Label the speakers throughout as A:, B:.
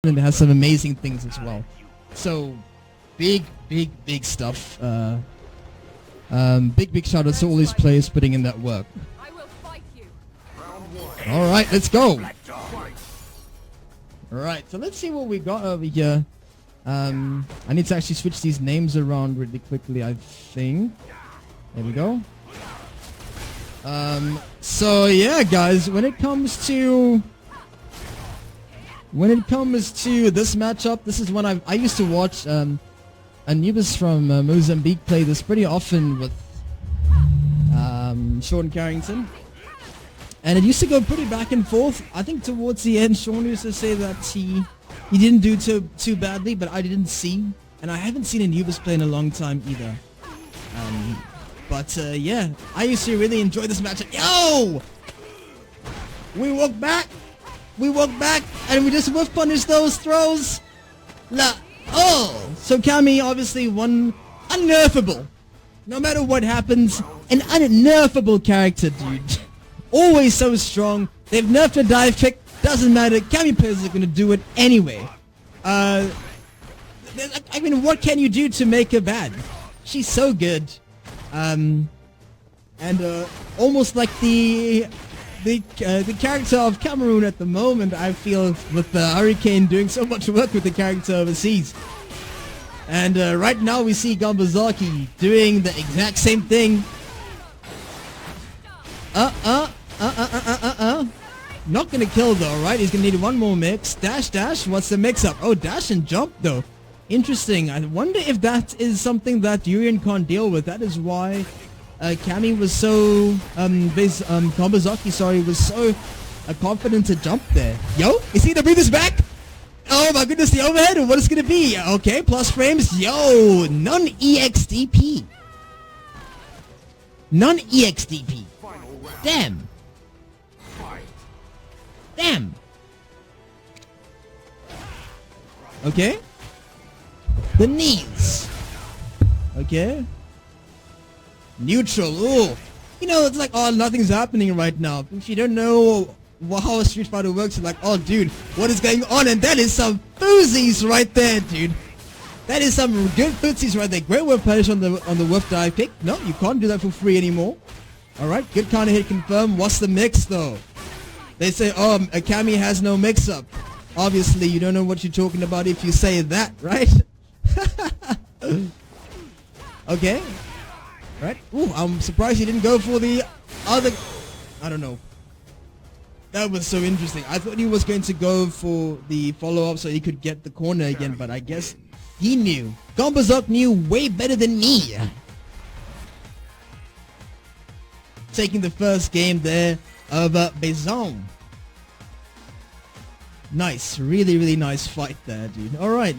A: and it has some amazing things as well. So, big stuff. Big shout out to all these players putting in that work. Alright, let's go. Alright, so let's see what we got over here. I need to actually switch these names around really quickly, I think. There we go. So yeah, guys, when it comes to this matchup, this is one I used to watch Anubis from Mozambique play this pretty often with Sean Carrington. And it used to go pretty back and forth. I think towards the end, Sean used to say that he didn't do too badly, but I didn't see. And I haven't seen Anubis play in a long time either. But yeah, I used to really enjoy this matchup. Yo! We walk back, and we just whiff punish those throws. Oh! So Cammy obviously won unnerfable. No matter what happens, an unnerfable character, dude. Always so strong. They've nerfed a dive kick. Doesn't matter. Cammy players are gonna do it anyway. I mean, what can you do to make her bad? She's so good. And almost like the character of Cameroun at the moment, I feel, with Hurricane doing so much work with the character overseas. And right now we see Gambazaki doing the exact same thing. Not gonna kill though, right? He's gonna need one more mix. Dash. What's the mix up? Oh, dash and jump though. Interesting. I wonder if that is something that Urian can't deal with. That is why Cammy was so Gambazaki, sorry, was so confident to jump there. Yo, is he gonna bring this back? Oh my goodness, the overhead, what is it gonna be? Okay, plus frames. Yo, non-EXDP. Non-EXDP. Damn. Okay. The knees. Okay. Neutral. Ooh. You know, it's like, oh, nothing's happening right now. If you don't know how a Street Fighter works, you're like, oh, dude, what is going on? And that is some foozies right there, dude. That is some good footsies right there. Great whip punish on the whiff dive kick. No, you can't do that for free anymore. All right, good counter hit confirmed. What's the mix though? They say, oh, Akami has no mix-up. Obviously, you don't know what you're talking about if you say that, right? Okay. Right. Ooh, I'm surprised he didn't go for the other... I don't know. That was so interesting. I thought he was going to go for the follow-up so he could get the corner again, but I guess he knew. Gambazaki knew way better than me. Taking the first game there of Bzant. Nice, really nice fight there, dude. All right,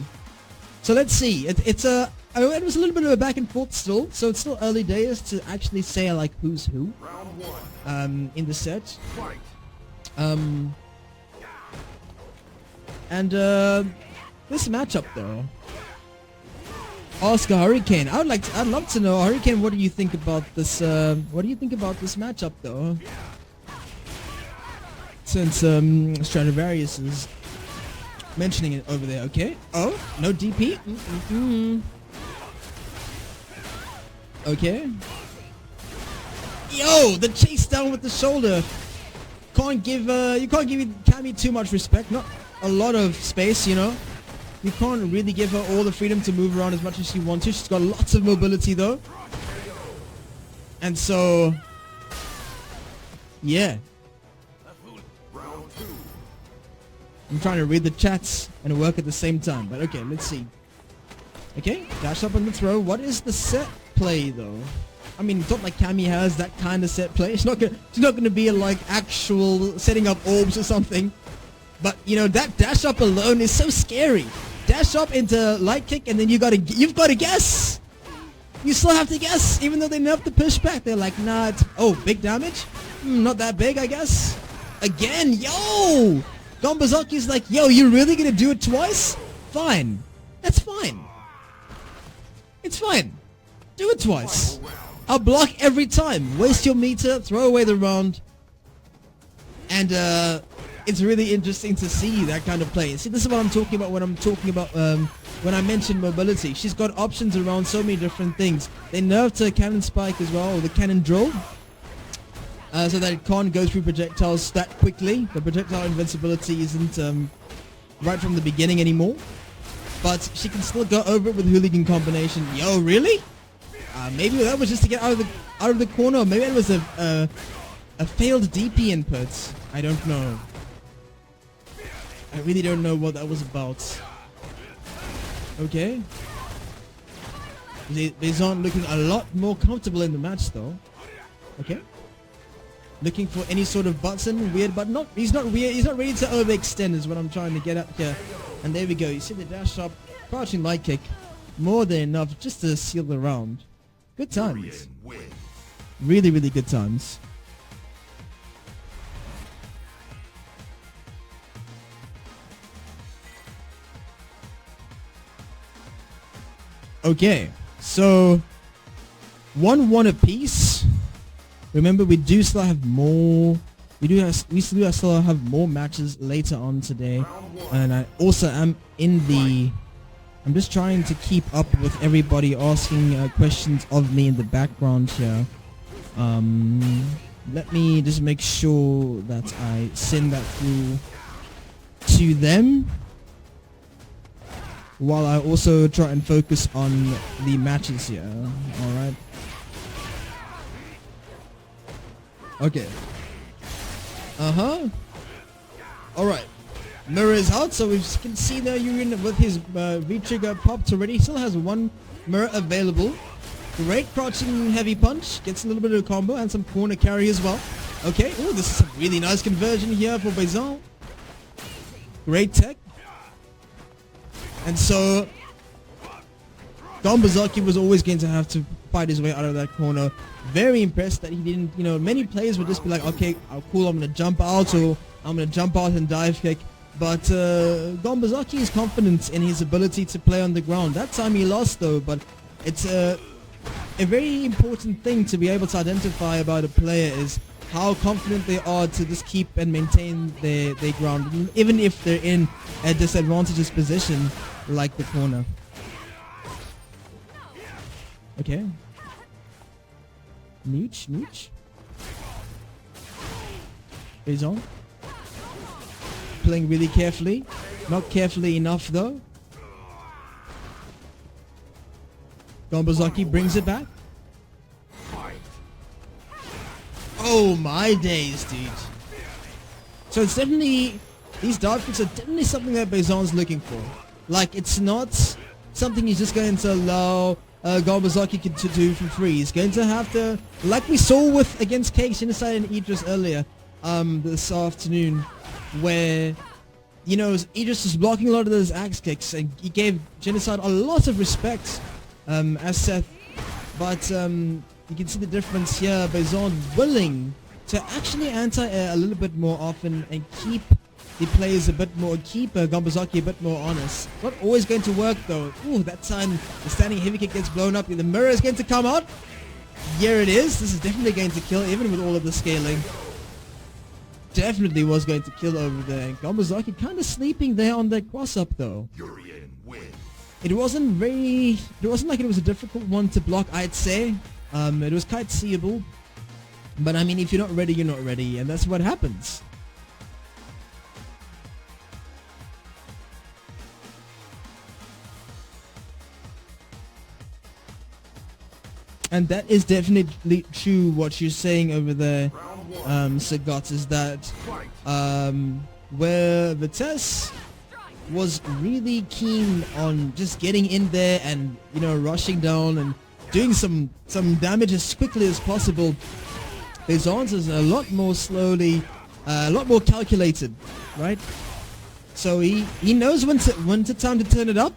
A: so let's see. It was a little bit of a back and forth still, so it's still early days to actually say like who's who in the set. This matchup though, Oscar Hurricane. I'd love to know, Hurricane, what do you think about this? What do you think about this matchup though? Since Stradivarius is mentioning it over there, okay? Oh, no DP. Okay. Yo, the chase down with the shoulder. You can't give Cammy too much respect. Not a lot of space, you know. You can't really give her all the freedom to move around as much as she wants to. She's got lots of mobility though. And so, yeah. I'm trying to read the chats and work at the same time, but okay, let's see. Okay, dash up on the throw. What is the set play though? I mean, it's not like Cammy has that kind of set play. It's not gonna be like actual setting up orbs or something. But you know, that dash up alone is so scary. Dash up into light kick, and then you've got to guess. You still have to guess, even though they nerfed the pushback. They're like, nah, big damage? Not that big, I guess. Again, yo! Gambazaki's like, yo, you really gonna do it twice? Fine. That's fine. It's fine. Do it twice. I'll block every time. Waste your meter, throw away the round. And it's really interesting to see that kind of play. See, this is what I'm talking about when I'm talking about when I mentioned mobility. She's got options around so many different things. They nerfed her cannon spike as well, or the cannon drill, so that it can't go through projectiles that quickly. The projectile invincibility isn't right from the beginning anymore, but she can still go over it with hooligan combination. Yo, really? Maybe that was just to get out of the corner. Maybe it was a failed DP input. I don't know. I really don't know what that was about. Okay. Bzant looking a lot more comfortable in the match though. Okay. Looking for any sort of button, weird, but not. He's not weird. He's not ready to overextend. Is what I'm trying to get at here. And there we go. You see the dash up, crouching light kick, more than enough just to seal the round. Good times. Really, really good times. Okay, so 1-1 apiece. Remember, we do still have more. We still have more matches later on today, and I also am in the. I'm just trying to keep up with everybody asking questions of me in the background here. Let me just make sure that I send that through to them, while I also try and focus on the matches here. Alright. Okay. Alright. Mirror is out, so we can see there Urine with his V-trigger popped already. He still has one mirror available. Great crouching heavy punch. Gets a little bit of a combo and some corner carry as well. Okay. Oh, this is a really nice conversion here for Bzant. Great tech. And so Gambazaki was always going to have to fight his way out of that corner. Very impressed that he didn't, you know, many players would just be like, okay, cool, I'm going to jump out, or I'm going to jump out and dive kick. But Gambazaki is confident in his ability to play on the ground. That time he lost though, but it's a very important thing to be able to identify about a player is how confident they are to just keep and maintain their ground, even if they're in a disadvantageous position like the corner. Okay. Nooch. Bzant. Playing really carefully. Not carefully enough though. Gambazaki brings it back. Oh my days, dude. So it's definitely, these dive kicks are definitely something that Bzant's looking for. Like, it's not something he's just going to allow Gambazaki to do for free. He's going to have to, like we saw with against Cake, Genocide and Idris earlier this afternoon, where, you know, Idris was blocking a lot of those axe kicks, and he gave Genocide a lot of respect as Seth, but you can see the difference here. Bzant willing to actually anti-air a little bit more often and keep the players a bit more, keep Gambazaki a bit more honest. Not always going to work though. Ooh, that time the standing heavy kick gets blown up. The mirror is going to come out. Here it is. This is definitely going to kill, even with all of the scaling. Definitely was going to kill over there. Gambazaki kind of sleeping there on that cross-up though. It wasn't like it was a difficult one to block, I'd say. It was quite seeable. But I mean, if you're not ready, you're not ready. And that's what happens. And that is definitely true what you're saying over there, Sagat, is that where Vitesse was really keen on just getting in there and, you know, rushing down and doing some damage as quickly as possible, Bzant is a lot more slowly, a lot more calculated, right? So he knows when to time to turn it up,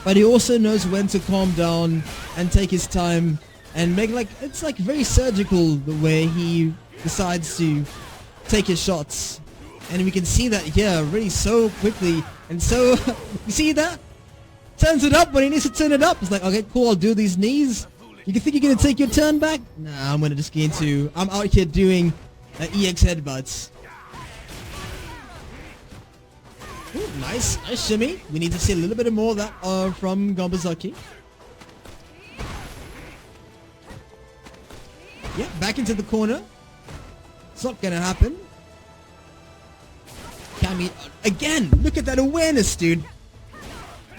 A: but he also knows when to calm down and take his time and make, like, it's like very surgical the way he decides to take his shots. And we can see that here really so quickly. And so, you see that? Turns it up when he needs to turn it up. It's like, okay, cool, I'll do these knees. You can think you're going to take your turn back? Nah, I'm going to just get into, I'm out here doing EX headbutts. Ooh, nice shimmy. We need to see a little bit more of that from Gambazaki. Yeah, back into the corner. It's not gonna happen. Cammy, again, look at that awareness, dude.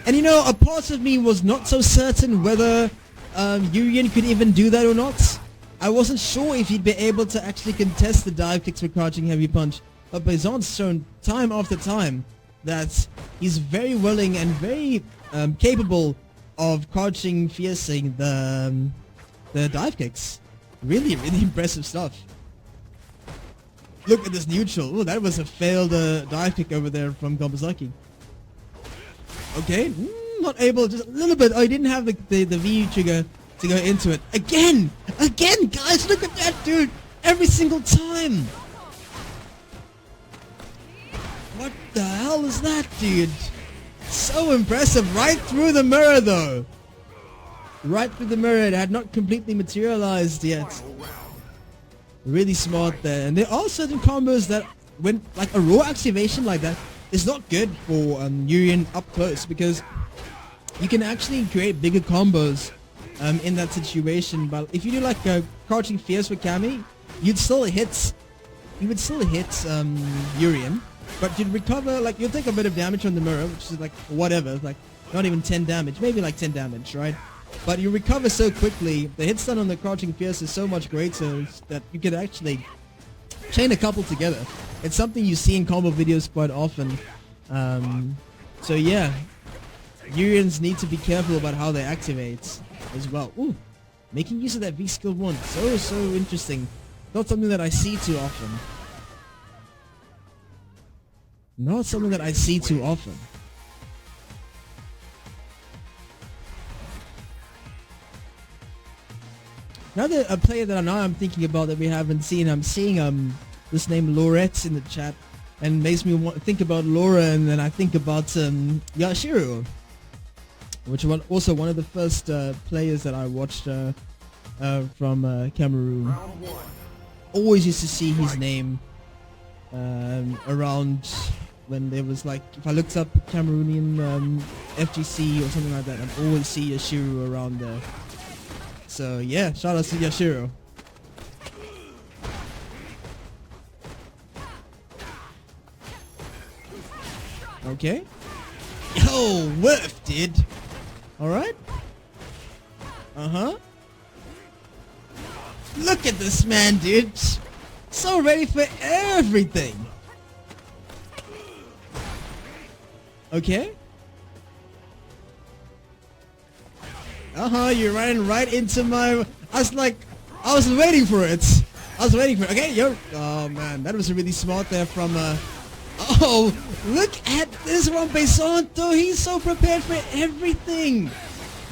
A: And you know, a part of me was not so certain whether Urian could even do that or not. I wasn't sure if he'd be able to actually contest the dive kicks with crouching heavy punch. But Bzant's shown time after time that he's very willing and very capable of crouching, fiercing the dive kicks. Really, really impressive stuff. Look at this neutral. Oh, that was a failed dive kick over there from Gambazaki. Okay, not able, just a little bit. Oh, he didn't have the V trigger to go into it. Again, guys, look at that, dude. Every single time. What the hell is that, dude? So impressive. Right through the mirror, though. Right through the mirror. It had not completely materialized yet. Really smart there. And there are certain combos that, when like a raw activation like that, is not good for Urian up close, because you can actually create bigger combos in that situation. But if you do like a crouching fierce with Cammy, you would still hit Urian, but you'd recover, like you'll take a bit of damage on the mirror, which is like whatever, like not even 10 damage, maybe like 10 damage, right? But you recover so quickly. The hit stun on the crouching fierce is so much greater that you could actually chain a couple together. It's something you see in combo videos quite often. So yeah, Urians need to be careful about how they activate as well. Ooh, making use of that V skill 1, so interesting. Not something that I see too often. Not something that I see too often. Another player that I'm thinking about that we haven't seen, I'm seeing this name Laurette in the chat, and makes me think about Laura, and then I think about Yashiro, which was also one of the first players that I watched from Cameroon. Always used to see his name around when there was like, if I looked up Cameroonian FGC or something like that, I'd always see Yashiro around there. So yeah, shout out to Yashiro. Okay. Yo, whiff, dude. Alright. Uh-huh. Look at this man, dude. So ready for everything. Okay. Uh-huh, you're running right into my... I was waiting for it. Okay, yo. Oh, man, that was really smart there from... Oh, look at this one, Bzant, though. He's so prepared for everything.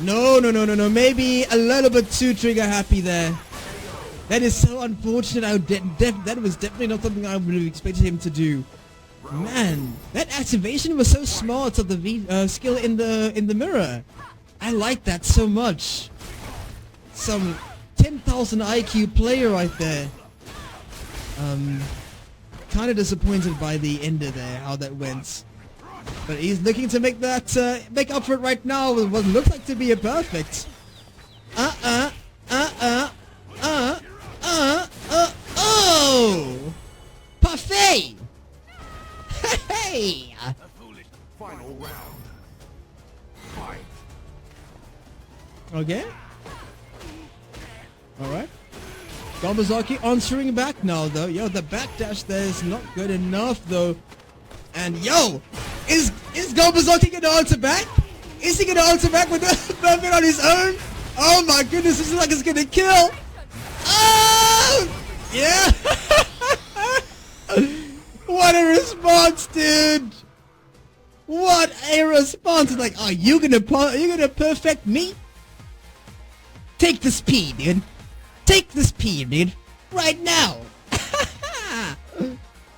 A: No. Maybe a little bit too trigger happy there. That is so unfortunate. That was definitely not something I would have expected him to do. Man, that activation was so smart of the V skill in the mirror. I like that so much. Some 10,000 IQ player right there. Kind of disappointed by the ender there, how that went. But he's looking to make that make up for it right now with what looks like to be a perfect. Oh! Parfait! Hey! Final round. Fight. Okay. Alright. Gambazaki answering back now though. Yo, the backdash there is not good enough though. And yo! Is Gambazaki gonna answer back? Is he gonna answer back with the perfect on his own? Oh my goodness, this is like it's gonna kill! Oh! Yeah! What a response, dude! What a response! It's like, oh, you gonna perfect me? Take the speed, dude. Take the speed, dude. Right now.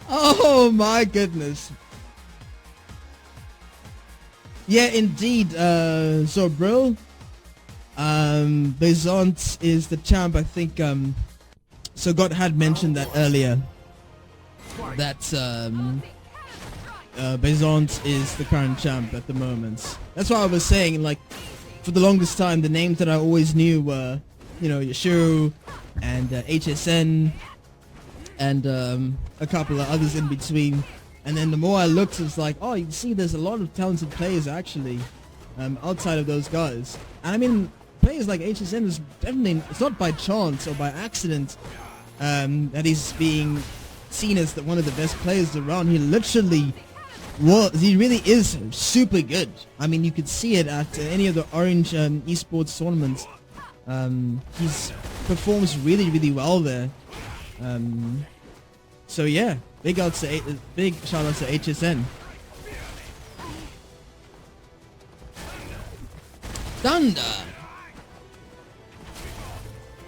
A: Oh my goodness. Yeah, indeed. So, bro, Bzant is the champ. I think. So God had mentioned that earlier. That Bzant is the current champ at the moment. That's why I was saying, like, for the longest time, the names that I always knew were, you know, Yashiro and HSN and a couple of others in between. And then the more I looked, it's like, oh, you see, there's a lot of talented players actually outside of those guys. And I mean, players like HSN is definitely, it's not by chance or by accident that he's being seen as one of the best players around. He literally he really is super good. I mean, you could see it at any of the Orange esports tournaments. He performs really, really well there. So yeah, big shout out to HSN. Thunder.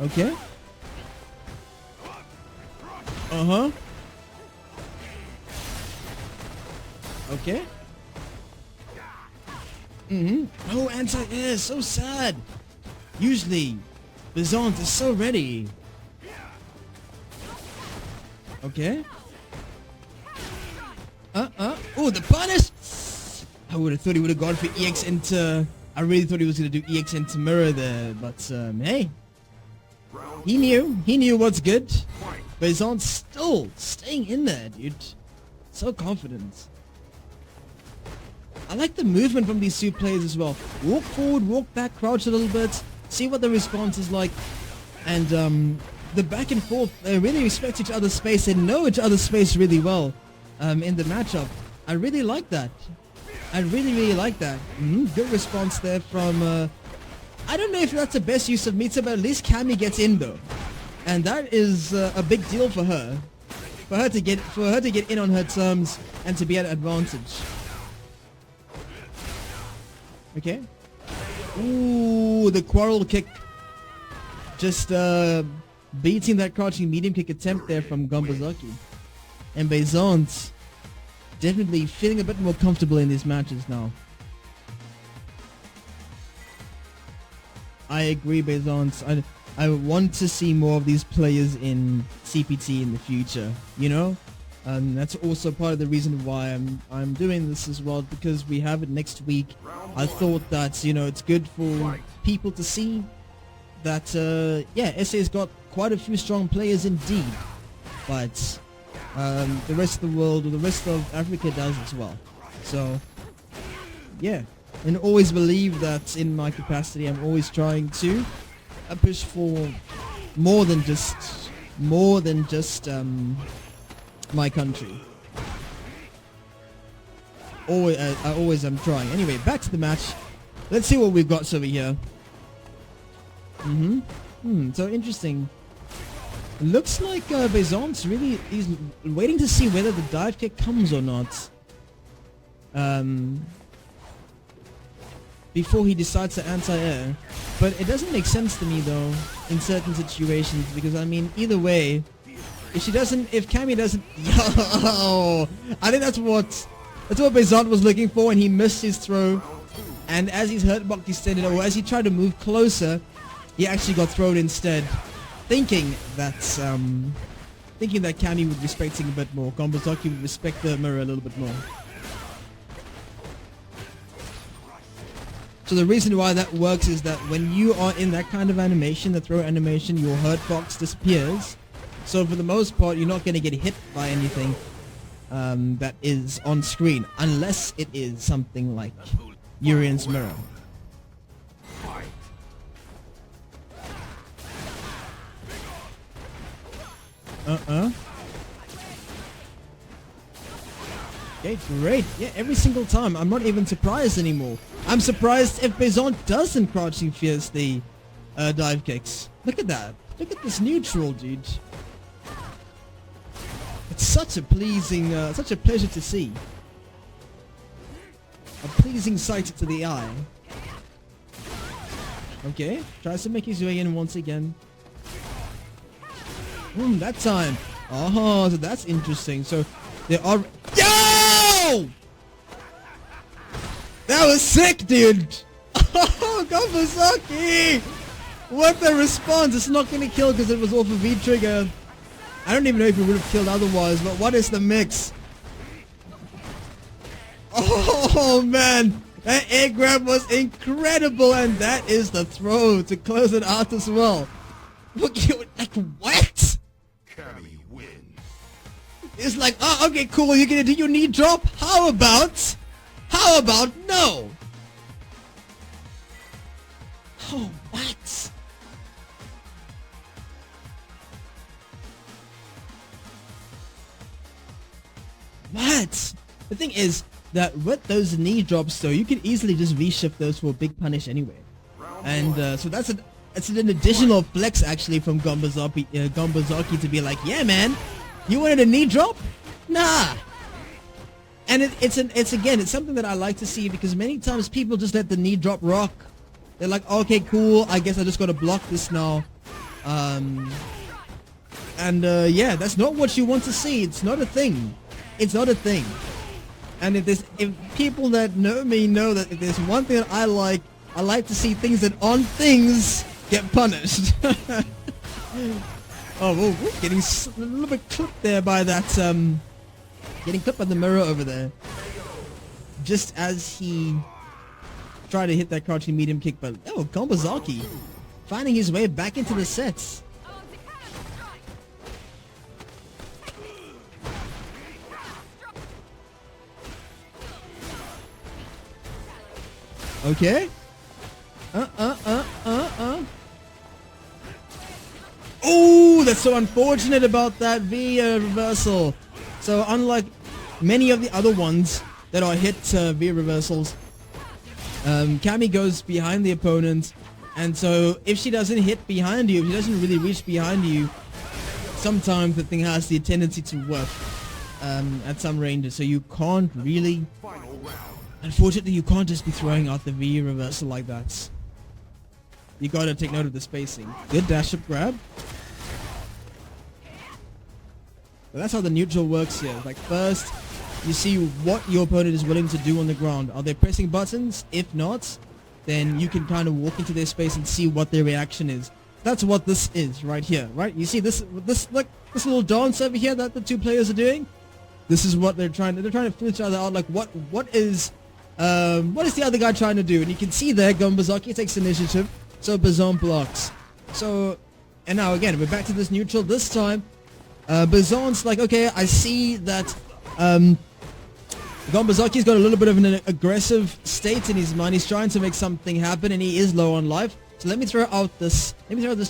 A: Okay. Uh-huh. Okay. Oh, anti-air, so sad. Usually, Bzant is so ready. Okay. Oh, the punish! I would have thought he would have gone for EX into... I really thought he was going to do EX into mirror there, but hey. He knew what's good. Bzant still staying in there, dude. So confident. I like the movement from these two players as well. Walk forward, walk back, crouch a little bit, see what the response is like. And the back and forth, they really respect each other's space. They know each other's space really well in the matchup. I really like that. I really, really like that. Good response there from... I don't know if that's the best use of meter, but at least Cammy gets in though. And that is a big deal for her. For her to get in on her terms and to be at advantage. Okay. Ooh, the quarrel kick. Just beating that crouching medium kick attempt there from Gambazaki. And Bzant definitely feeling a bit more comfortable in these matches now. I agree, Bzant. I want to see more of these players in CPT in the future, you know? That's also part of the reason why I'm doing this as well, because we have it next week. I thought that, you know, it's good for people to see that, yeah, SA's got quite a few strong players indeed, but the rest of the world, or the rest of Africa does as well. So, yeah, and always believe that in my capacity, I'm always trying to push for more than just my country. I always am trying. Anyway, back to the match. Let's see what we've got over here. So interesting. It looks like Bzant's he's waiting to see whether the dive kick comes or not. Before he decides to anti-air. But it doesn't make sense to me though, in certain situations, because I mean, either way, if Cammy doesn't, yo, I think that's what Bzant was looking for, and he missed his throw. And as his hurt box extended, or as he tried to move closer, he actually got thrown instead, thinking that Cammy would respect him a bit more. Gambazaki would respect the mirror a little bit more. So the reason why that works is that when you are in that kind of animation, the throw animation, your hurt box disappears. So for the most part, you're not going to get hit by anything that is on screen, unless it is something like Urian's mirror. Okay, great. Yeah, every single time. I'm not even surprised anymore. I'm surprised if Bzant doesn't crouching fierce the dive kicks. Look at that. Look at this neutral, dude. It's such a pleasing, such a pleasure to see. A pleasing sight to the eye. Okay, tries to make his way in once again. That time. Oh, so that's interesting. So there are... Yo! That was sick, dude. Oh, Gambazaki! What the response? It's not gonna kill because it was off a V-trigger. I don't even know if it would have killed otherwise, but what is the mix? Oh man, that air grab was incredible, and that is the throw to close it out as well. Look, like what? It's like, oh, okay, cool. You're gonna do your knee drop. How about no? Oh, what? What? The thing is that with those knee drops, though, you can easily just reshift those for a big punish anyway. And so that's an additional flex actually from Gambazaki to be like, yeah, man, you wanted a knee drop? Nah. And it's something that I like to see, because many times people just let the knee drop rock. They're like, okay, cool, I guess I just gotta block this now. Yeah, that's not what you want to see. It's not a thing. It's not a thing. And if people that know me know that if there's one thing that I like to see things that aren't things get punished. Oh, we're getting a little bit clipped there by that, getting clipped by the mirror over there. Just as he tried to hit that crouching medium kick, but oh, Gambazaki finding his way back into the sets. Okay. Oh, that's so unfortunate about that V reversal. So unlike many of the other ones that are hit V reversals, Cammy goes behind the opponent, and so if she doesn't hit behind you, if she doesn't really reach behind you, sometimes the thing has the tendency to work at some ranges. So you can't really, unfortunately, you can't just be throwing out the V reversal like that. You gotta take note of the spacing. Good dash up grab. But that's how the neutral works here. Like, first, you see what your opponent is willing to do on the ground. Are they pressing buttons? If not, then you can kind of walk into their space and see what their reaction is. That's what this is right here, right? You see this little dance over here that the two players are doing? This is what they're trying to feel each other out. Like, what is the other guy trying to do? And you can see there, Gambazaki takes initiative. So Bzant blocks. So, and now again, we're back to this neutral. This time, Bzant's like, okay, I see that Gambazaki's got a little bit of an aggressive state in his mind. He's trying to make something happen, and he is low on life. So let me throw this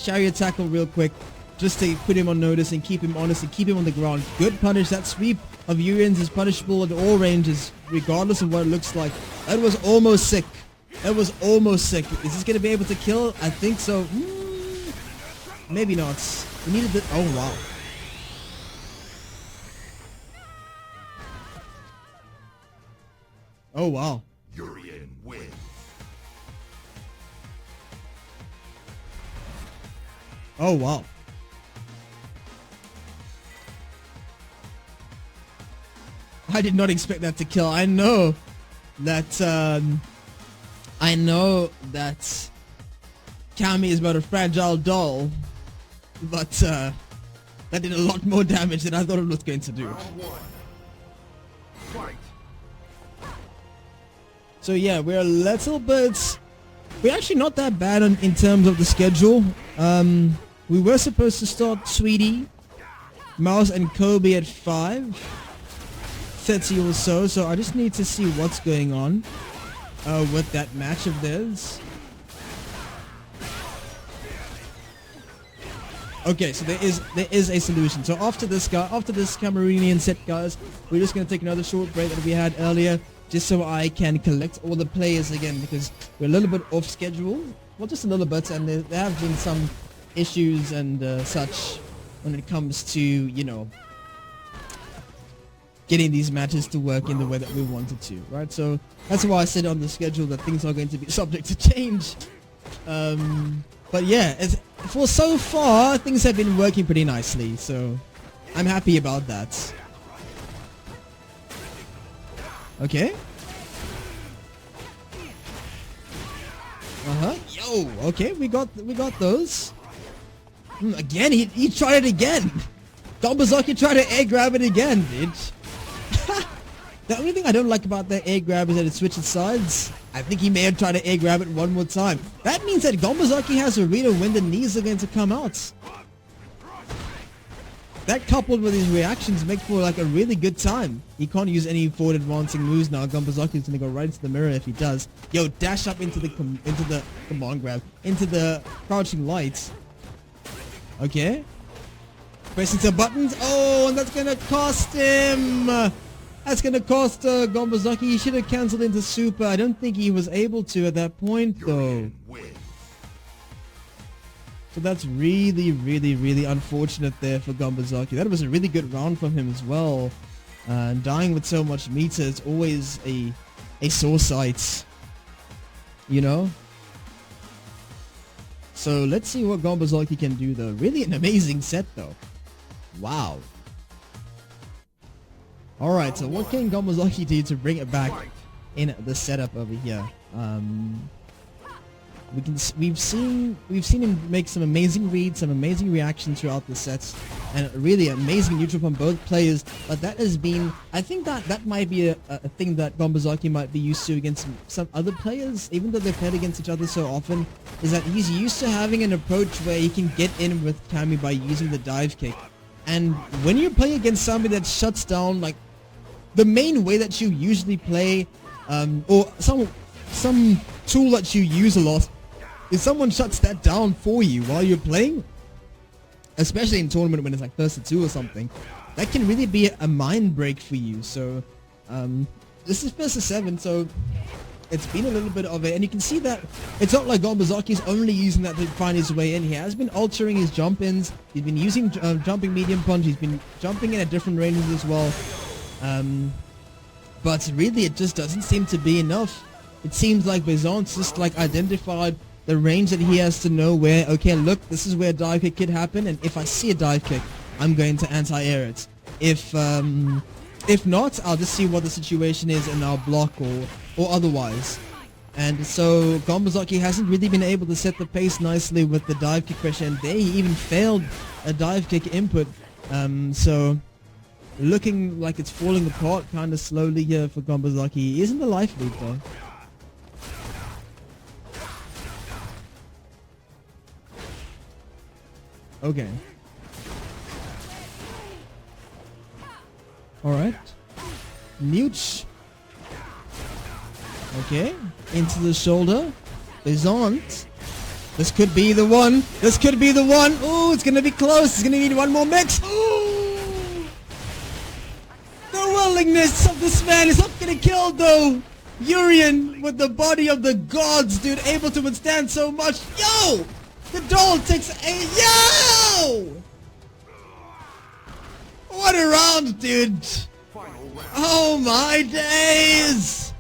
A: chariot tackle real quick, just to put him on notice and keep him honest and keep him on the ground. Good punish. That sweep of Urian's is punishable at all ranges, regardless of what it looks like. That was almost sick. That was almost sick. Is this going to be able to kill? I think so. Maybe not. We needed the... Oh, wow. Oh, wow.
B: Urian wins.
A: Oh, wow. I did not expect that to kill. I know that Cammy is but a fragile doll, but that did a lot more damage than I thought it was going to do.
B: Round one. Fight.
A: So yeah, we're a little bit... We're actually not that bad in terms of the schedule. We were supposed to start Sweetie, Mouse, and Kobe at 5:30 or so. So I just need to see what's going on with that match of theirs. Okay, so there is a solution. So after this Cameroonian set, guys, we're just gonna take another short break that we had earlier, just so I can collect all the players again, because we're a little bit off schedule. Well, just a little bit, and there have been some issues and such when it comes to, you know, getting these matches to work in the way that we wanted to, right? So that's why I said on the schedule that things are going to be subject to change. But yeah, for so far, things have been working pretty nicely, so I'm happy about that. Okay. Yo, okay, we got those. Again, he tried it again. Gambazaki tried to air grab it again, bitch. The only thing I don't like about that air grab is that it switches sides. I think he may have tried to air grab it one more time. That means that Gambazaki has a read on when the knees are going to come out. That coupled with his reactions make for like a really good time. He can't use any forward advancing moves now. Gambazaki is going to go right into the mirror if he does. Yo, dash up into the command grab, into the crouching lights. Okay. Pressing some buttons. Oh, and that's going to cost him. That's going to cost Gambazaki. He should have cancelled into super. I don't think he was able to at that point though. So that's really, really, really unfortunate there for Gambazaki. That was a really good round from him as well. Dying with so much meter is always a sore sight. You know? So let's see what Gambazaki can do though. Really an amazing set though. Wow. Alright, so what can Gambazaki do to bring it back in the setup over here? We've seen him make some amazing reads, some amazing reactions throughout the sets, and really amazing neutral from both players. But that has been, I think that might be a thing that Gambazaki might be used to against some other players, even though they've played against each other so often, is that he's used to having an approach where he can get in with Kami by using the dive kick. And when you're playing against somebody that shuts down, like the main way that you usually play, or some tool that you use a lot, if someone shuts that down for you while you're playing, especially in tournament when it's like first to two or something, that can really be a mind break for you. So this is first to 7, so it's been a little bit of it, and you can see that it's not like Gambazaki's only using that to find his way in. He has been altering his jump ins. He's been using jumping medium punch. He's been jumping in at different ranges as well. But really it just doesn't seem to be enough. It seems like Bzant just like identified the range that he has to know where, okay, look, this is where a dive kick could happen, and if I see a dive kick, I'm going to anti-air it. If not, I'll just see what the situation is and I'll block or otherwise. And so Gambazaki hasn't really been able to set the pace nicely with the dive kick pressure, and there he even failed a dive kick input. So looking like it's falling apart kind of slowly here for Gambazaki. He is in the life lead though. Okay. Alright. Mute. Okay. Into the shoulder. Bzant. This could be the one. This could be the one. Ooh, it's gonna be close. It's gonna need one more mix. Ooh. The willingness of this man is not gonna kill though. Urien with the body of the gods, dude, able to withstand so much. Yo! The doll takes a... Yo! What a round, dude! Oh my days!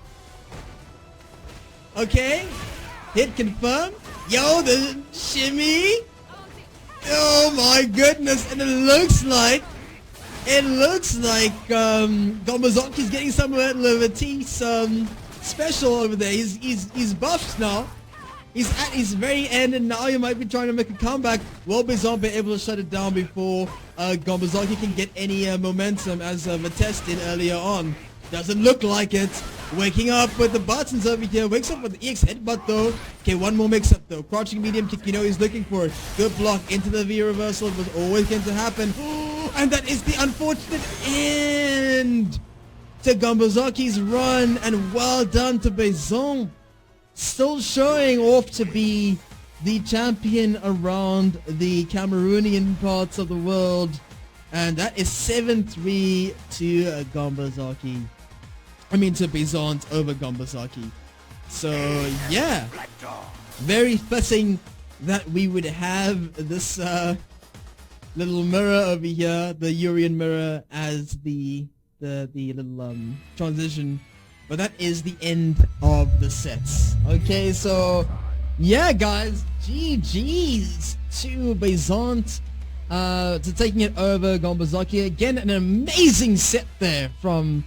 A: Okay. Hit confirmed. Yo, the shimmy! Oh my goodness! And it looks like Gambazaki's getting some of Levitis special over there. He's buffed now. He's at his very end, and now he might be trying to make a comeback. Will Bzant be able to shut it down before Gambazaki can get any momentum, as Masterz did earlier on? Doesn't look like it. Waking up with the buttons over here. Wakes up with the EX headbutt though. Okay, one more mix-up though. Crouching medium kick, you know he's looking for it. Good block into the V reversal. It was always going to happen. And that is the unfortunate end to Gambazaki's run. And well done to Bzant. Still showing off to be the champion around the Cameroonian parts of the world. And that is 7-3 to Gambazaki. I mean to Bzant over Gambazaki. So yeah, very fitting that we would have this little mirror over here, the Urien mirror, as the little transition. But that is the end of the sets. Okay, so yeah, guys, GG's to Bzant to taking it over Gambazaki. Again, an amazing set there from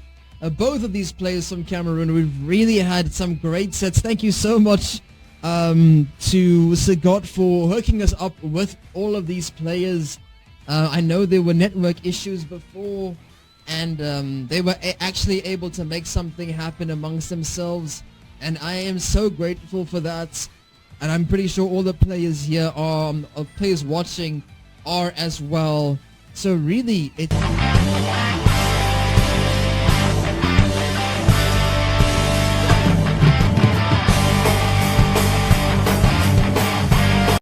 A: both of these players from Cameroon. We've really had some great sets. Thank you so much to Sagot for hooking us up with all of these players. I know there were network issues before and they were actually able to make something happen amongst themselves, and I am so grateful for that. And I'm pretty sure all the players here are, players watching are as well. So really, it